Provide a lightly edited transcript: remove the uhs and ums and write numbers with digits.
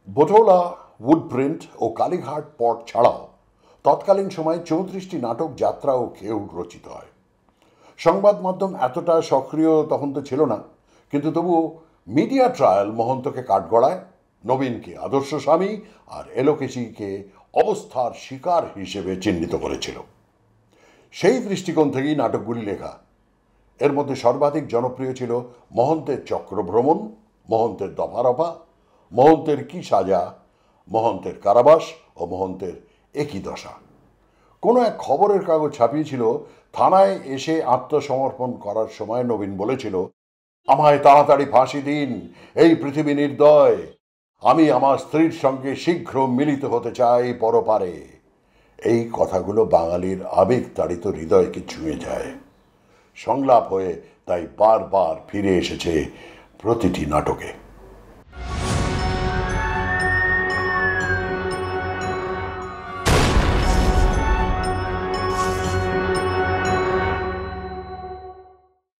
বোটোলা, উডপ্রিন্ট ও কালীঘাট পট ছাড়াও তৎকালীন সময়ে 34টি নাটক, যাত্রা ও খেউড় রচিত হয়। সংবাদ মাধ্যম এতটা সক্রিয় তখন তো ছিল না, কিন্তু তবুও মিডিয়া ট্রায়াল মহন্তকে কাঠগড়ায়, নবীনকে আদর্শ স্বামী আর এলোকেশীকে অবস্থার শিকার হিসেবে চিহ্নিত করেছিল। সেই দৃষ্টিকোণ থেকেই নাটকগুলি লেখা। এর মধ্যে সর্বাধিক জনপ্রিয় ছিল মহন্তের চক্রভ্রমণ, মহন্তের দফারফা, মহন্তের কি সাজা, মহন্তের কারাবাস ও মহন্তের একই দশা। কোনো এক খবরের কাগজ ছাপিয়েছিল, থানায় এসে আত্মসমর্পণ করার সময় নবীন বলেছিল, আমায় তাড়াতাড়ি ফাঁসি দিন, এই পৃথিবী নির্দয়, আমি আমার স্ত্রীর সঙ্গে শীঘ্র মিলিত হতে চাই পরপারে। এই কথাগুলো বাঙালির আবেগ তাড়িত হৃদয়কে ছুঁয়ে যায়। সংলাপ হয়ে তাই বারবার ফিরে এসেছে প্রতিটি নাটকে।